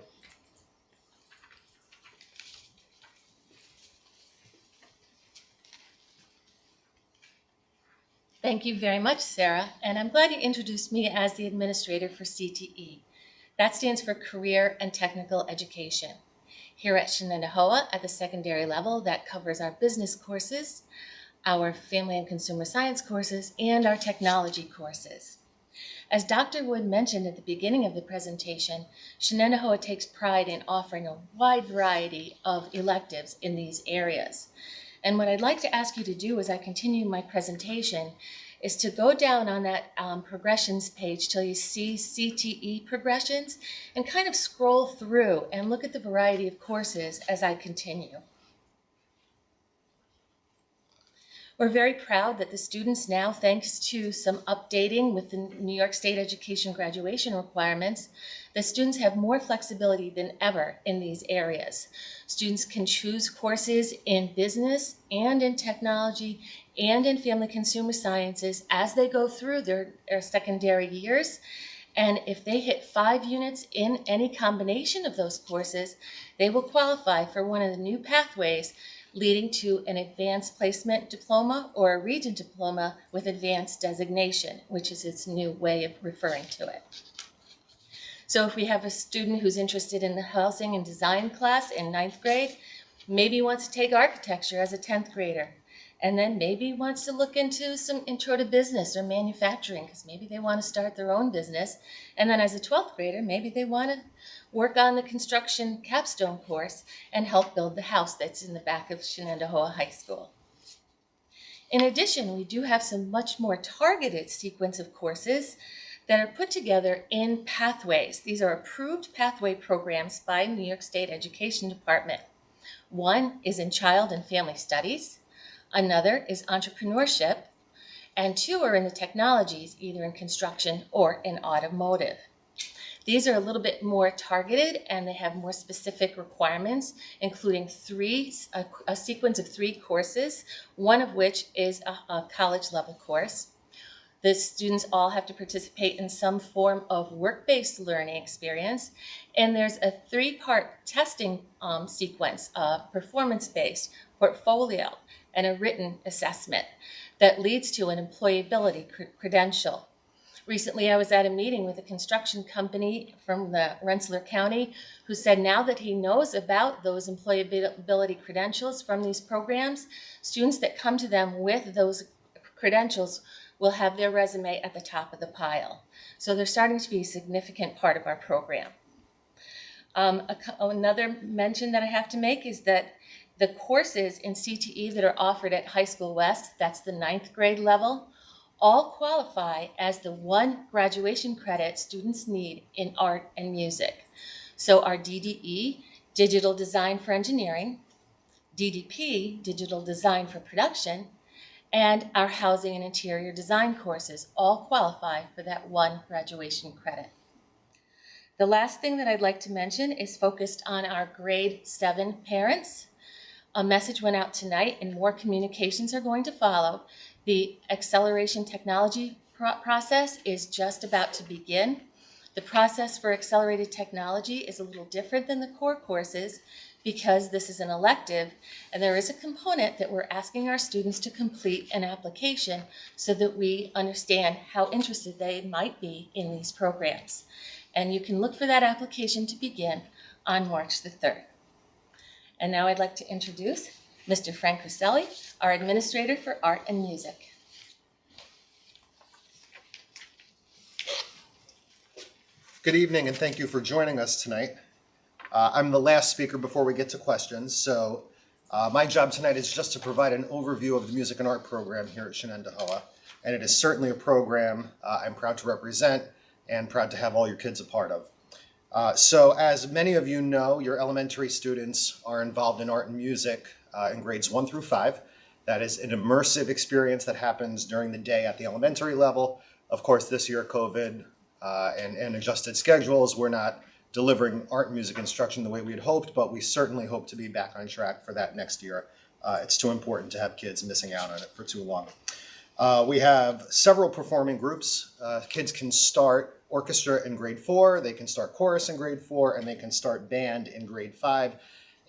Thank you very much, Sarah, and I'm glad you introduced me as the administrator for CTE. That stands for Career and Technical Education. Here at Shenendehowa, at the secondary level, that covers our business courses, our family and consumer science courses, and our technology courses. As Dr. Wood mentioned at the beginning of the presentation, Shenendehowa takes pride in offering a wide variety of electives in these areas. And what I'd like to ask you to do as I continue my presentation is to go down on that progressions page till you see CTE progressions and kind of scroll through and look at the variety of courses as I continue. We're very proud that the students now, thanks to some updating with the New York State education graduation requirements, the students have more flexibility than ever in these areas. Students can choose courses in business and in technology and in family consumer sciences as they go through their secondary years. And if they hit 5 units in any combination of those courses, they will qualify for one of the new pathways leading to an advanced placement diploma or a regent diploma with advanced designation, which is its new way of referring to it. So if we have a student who's interested in the housing and design class in 9th grade, maybe wants to take architecture as a 10th grader, and then maybe wants to look into some intro to business or manufacturing, because maybe they want to start their own business. And then as a 12th grader, maybe they want to work on the construction capstone course and help build the house that's in the back of Shenendehowa High School. In addition, we do have some much more targeted sequence of courses that are put together in pathways. These are approved pathway programs by New York State Education Department. One is in child and family studies, another is entrepreneurship, and 2 are in the technologies, either in construction or in automotive. These are a little bit more targeted and they have more specific requirements, including a sequence of 3 courses, one of which is a college level course. The students all have to participate in some form of work-based learning experience, and there's a 3-part testing sequence, performance-based, portfolio, and a written assessment that leads to an employability credential. Recently, I was at a meeting with a construction company from the Rensselaer County who said now that he knows about those employability credentials from these programs, students that come to them with those credentials will have their resume at the top of the pile. So they're starting to be a significant part of our program. Another mention that I have to make is that the courses in CTE that are offered at High School West, that's the 9th grade level, all qualify as the 1 graduation credit students need in art and music. So our DDE, Digital Design for Engineering, DDP, Digital Design for Production, and our Housing and Interior Design courses all qualify for that 1 graduation credit. The last thing that I'd like to mention is focused on our grade 7 parents. A message went out tonight and more communications are going to follow. The acceleration technology process is just about to begin. The process for accelerated technology is a little different than the core courses because this is an elective and there is a component that we're asking our students to complete an application so that we understand how interested they might be in these programs. And you can look for that application to begin on March the 3rd. And now I'd like to introduce Mr. Frank Criselli, our Administrator for Art and Music. Good evening and thank you for joining us tonight. I'm the last speaker before we get to questions, so my job tonight is just to provide an overview of the music and art program here at Shenendehowa, and it is certainly a program I'm proud to represent and proud to have all your kids a part of. So as many of you know, your elementary students are involved in art and music in grades 1 through 5. That is an immersive experience that happens during the day at the elementary level. Of course, this year COVID and adjusted schedules, we're not delivering art and music instruction the way we had hoped, but we certainly hope to be back on track for that next year. It's too important to have kids missing out on it for too long. We have several performing groups. Kids can start orchestra in grade 4, they can start chorus in grade 4, and they can start band in grade 5.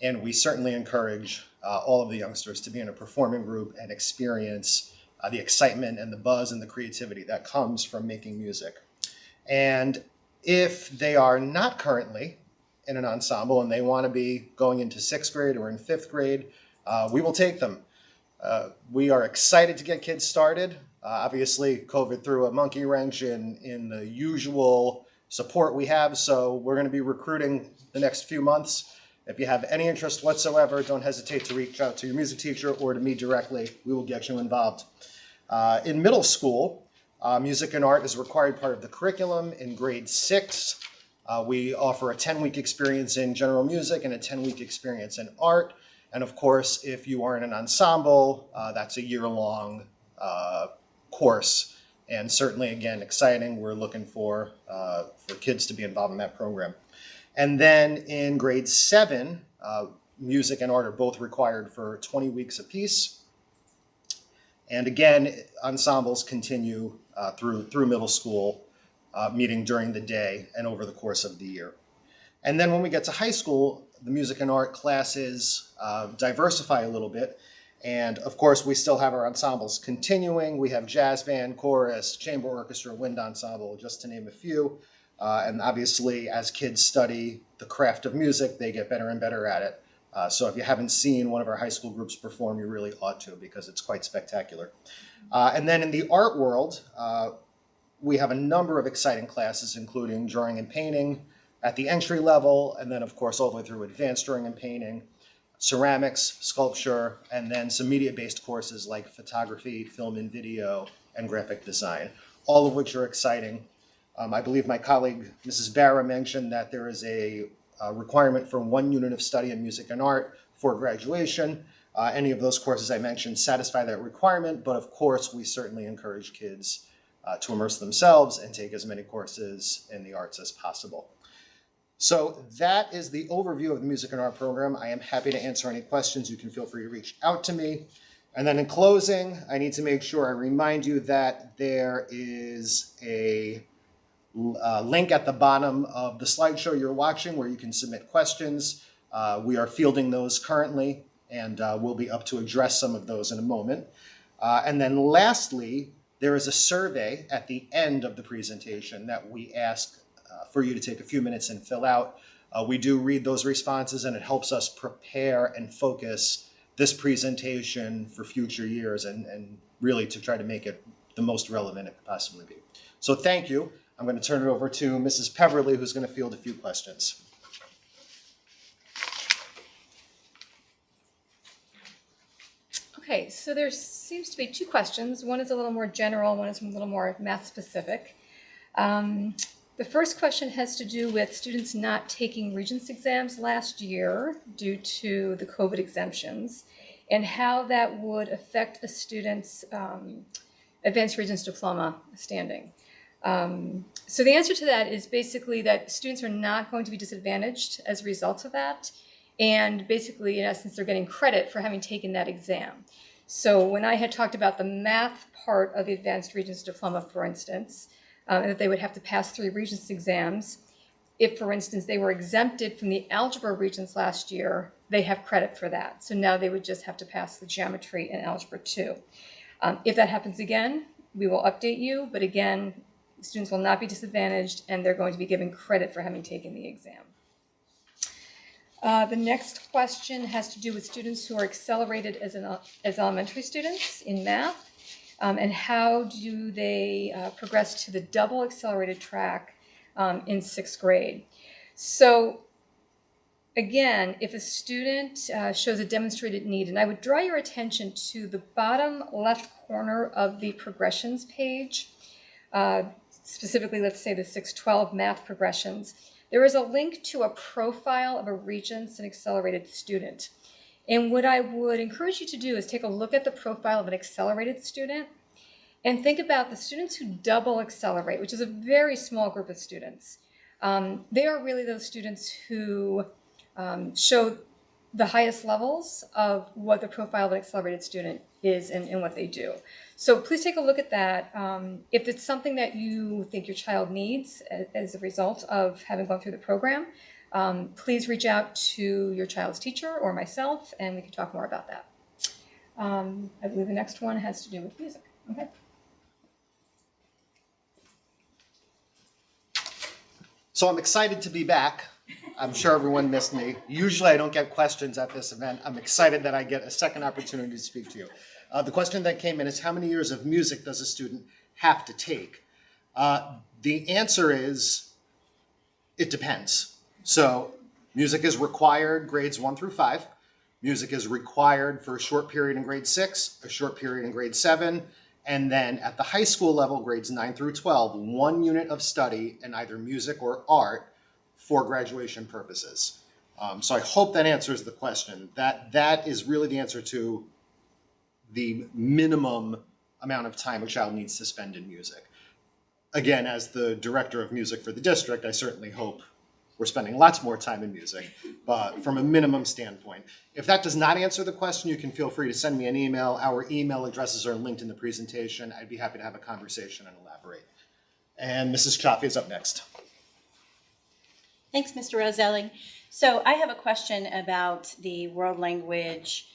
And we certainly encourage all of the youngsters to be in a performing group and experience the excitement and the buzz and the creativity that comes from making music. And if they are not currently in an ensemble and they want to be going into 6th grade or in 5th grade, we will take them. We are excited to get kids started. Obviously, COVID threw a monkey wrench in the usual support we have, so we're going to be recruiting the next few months. If you have any interest whatsoever, don't hesitate to reach out to your music teacher or to me directly. We will get you involved. In middle school, music and art is a required part of the curriculum. In grade 6, we offer a 10-week experience in general music and a 10-week experience in art. And of course, if you are in an ensemble, that's a year-long course. And certainly, again, exciting. We're looking for kids to be involved in that program. And then in grade 7, music and art are both required for 20 weeks apiece. And again, ensembles continue through middle school, meeting during the day and over the course of the year. And then when we get to high school, the music and art classes diversify a little bit. And of course, we still have our ensembles continuing. We have jazz band, chorus, chamber orchestra, wind ensemble, just to name a few. And obviously, as kids study the craft of music, they get better and better at it. So if you haven't seen one of our high school groups perform, you really ought to, because it's quite spectacular. And then in the art world, we have a number of exciting classes, including drawing and painting at the entry level, and then of course all the way through advanced drawing and painting, ceramics, sculpture, and then some media-based courses like photography, film and video, and graphic design, all of which are exciting. I believe my colleague, Mrs. Barra, mentioned that there is a requirement for 1 unit of study in music and art for graduation. Any of those courses I mentioned satisfy that requirement, but of course we certainly encourage kids to immerse themselves and take as many courses in the arts as possible. So that is the overview of the music and art program. I am happy to answer any questions. You can feel free to reach out to me. And then in closing, I need to make sure I remind you that there is a link at the bottom of the slideshow you're watching where you can submit questions. We are fielding those currently, and we'll be up to address some of those in a moment. And then lastly, there is a survey at the end of the presentation that we ask for you to take a few minutes and fill out. We do read those responses, and it helps us prepare and focus this presentation for future years and really to try to make it the most relevant it could possibly be. So thank you. I'm going to turn it over to Mrs. Peverly, who's going to field a few questions. Okay, so there seems to be 2 questions. One is a little more general, one is a little more math specific. The first question has to do with students not taking Regents exams last year due to the COVID exemptions, and how that would affect a student's Advanced Regents Diploma standing. So the answer to that is basically that students are not going to be disadvantaged as a result of that. And basically, in essence, they're getting credit for having taken that exam. So when I had talked about the math part of the Advanced Regents Diploma, for instance, that they would have to pass 3 Regents exams, if, for instance, they were exempted from the Algebra Regents last year, they have credit for that. So now they would just have to pass the Geometry and Algebra 2. If that happens again, we will update you. But again, students will not be disadvantaged, and they're going to be given credit for having taken the exam. The next question has to do with students who are accelerated as elementary students in math, and how do they progress to the double accelerated track in 6th grade. So again, if a student shows a demonstrated need, and I would draw your attention to the bottom left corner of the progressions page, specifically, let's say the 612 math progressions, there is a link to a profile of a Regents and accelerated student. And what I would encourage you to do is take a look at the profile of an accelerated student and think about the students who double accelerate, which is a very small group of students. They are really those students who show the highest levels of what the profile of an accelerated student is and what they do. So please take a look at that. If it's something that you think your child needs as a result of having gone through the program, please reach out to your child's teacher or myself, and we can talk more about that. I believe the next one has to do with music. Okay. So I'm excited to be back. I'm sure everyone missed me. Usually I don't get questions at this event. I'm excited that I get a second opportunity to speak to you. The question that came in is, how many years of music does a student have to take? The answer is, it depends. So music is required grades 1 through 5. Music is required for a short period in grade 6, a short period in grade 7, and then at the high school level, grades 9 through 12, 1 unit of study in either music or art for graduation purposes. So I hope that answers the question. That is really the answer to the minimum amount of time a child needs to spend in music. Again, as the director of music for the district, I certainly hope we're spending lots more time in music, but from a minimum standpoint. If that does not answer the question, you can feel free to send me an email. Our email addresses are linked in the presentation. I'd be happy to have a conversation and elaborate. And Mrs. Chaffee is up next. Thanks, Mr. Roselli. So I have a question about the world language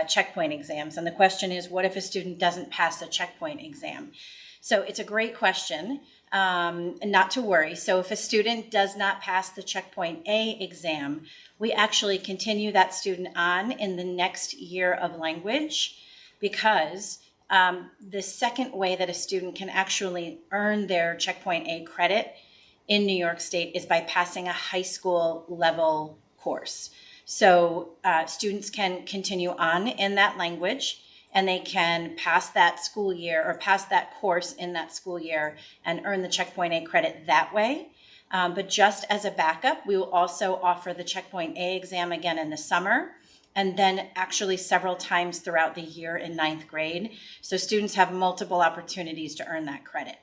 checkpoint exams. And the question is, what if a student doesn't pass the checkpoint exam? So it's a great question, and not to worry. So if a student does not pass the checkpoint A exam, we actually continue that student on in the next year of language, because the second way that a student can actually earn their checkpoint A credit in New York State is by passing a high school level course. So students can continue on in that language, and they can pass that school year or pass that course in that school year and earn the checkpoint A credit that way. But just as a backup, we will also offer the checkpoint A exam again in the summer, and then actually several times throughout the year in 9th grade. So students have multiple opportunities to earn that credit.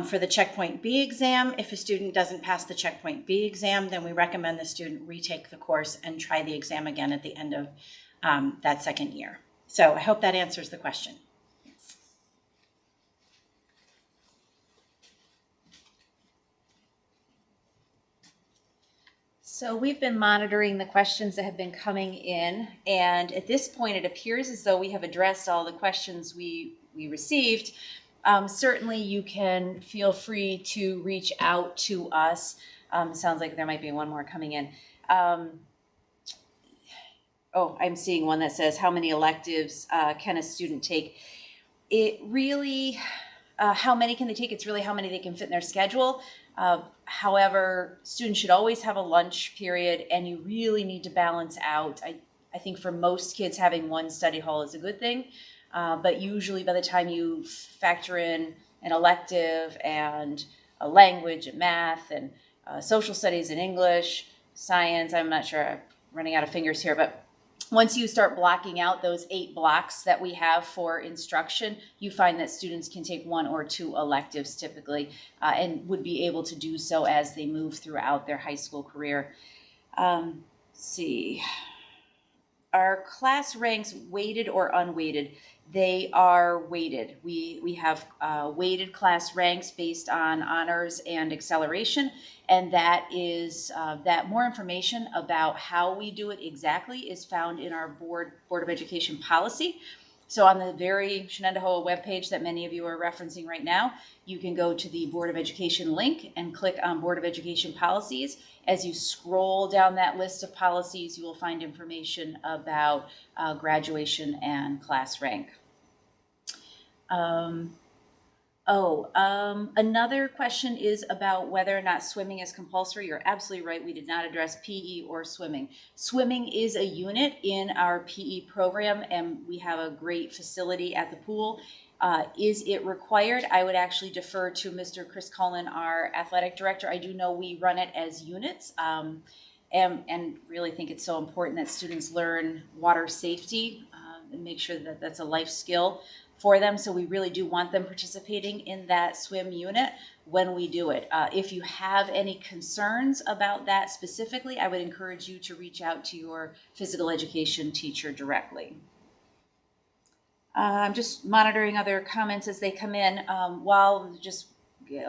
For the checkpoint B exam, if a student doesn't pass the checkpoint B exam, then we recommend the student retake the course and try the exam again at the end of that second year. So I hope that answers the question. So we've been monitoring the questions that have been coming in, and at this point it appears as though we have addressed all the questions we received. Certainly you can feel free to reach out to us. Sounds like there might be one more coming in. I'm seeing one that says, how many electives can a student take? It really, how many can they take? It's really how many they can fit in their schedule. However, students should always have a lunch period, and you really need to balance out. I think for most kids, having one study hall is a good thing. But usually by the time you factor in an elective and a language and math and social studies and English, science, I'm not sure, I'm running out of fingers here, but once you start blocking out those 8 blocks that we have for instruction, you find that students can take 1 or 2 electives typically, and would be able to do so as they move throughout their high school career. Let's see. Are class ranks weighted or unweighted? They are weighted. We have weighted class ranks based on honors and acceleration, and that is that more information about how we do it exactly is found in our Board of Education policy. So on the very Shenendehowa webpage that many of you are referencing right now, you can go to the Board of Education link and click on Board of Education policies. As you scroll down that list of policies, you will find information about graduation and class rank. Another question is about whether or not swimming is compulsory. You're absolutely right. We did not address PE or swimming. Swimming is a unit in our PE program, and we have a great facility at the pool. Is it required? I would actually defer to Mr. Chris Cullen, our athletic director. I do know we run it as units, and really think it's so important that students learn water safety and make sure that that's a life skill for them. So we really do want them participating in that swim unit when we do it. If you have any concerns about that specifically, I would encourage you to reach out to your physical education teacher directly. I'm just monitoring other comments as they come in. I'll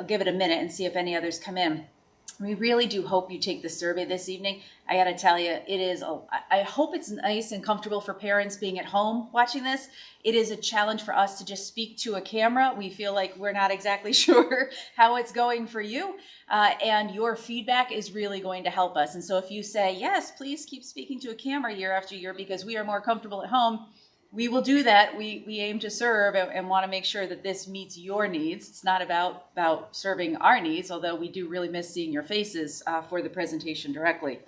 give it a minute and see if any others come in. We really do hope you take the survey this evening. I got to tell you, I hope it's nice and comfortable for parents being at home watching this. It is a challenge for us to just speak to a camera. We feel like we're not exactly sure how it's going for you. And your feedback is really going to help us. And so if you say, yes, please keep speaking to a camera year after year because we are more comfortable at home, we will do that. We aim to serve and want to make sure that this meets your needs. It's not about serving our needs, although we do really miss seeing your faces for the presentation directly.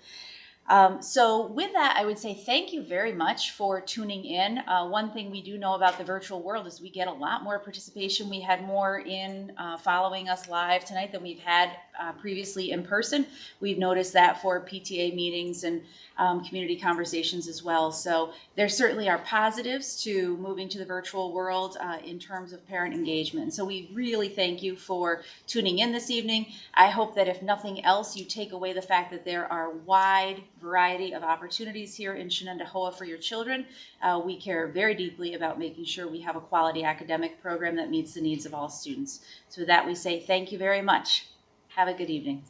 So with that, I would say thank you very much for tuning in. One thing we do know about the virtual world is we get a lot more participation. We had more in following us live tonight than we've had previously in person. We've noticed that for PTA meetings and community conversations as well. So there certainly are positives to moving to the virtual world in terms of parent engagement. So we really thank you for tuning in this evening. I hope that if nothing else, you take away the fact that there are wide variety of opportunities here in Shenendehowa for your children. We care very deeply about making sure we have a quality academic program that meets the needs of all students. So with that, we say thank you very much. Have a good evening.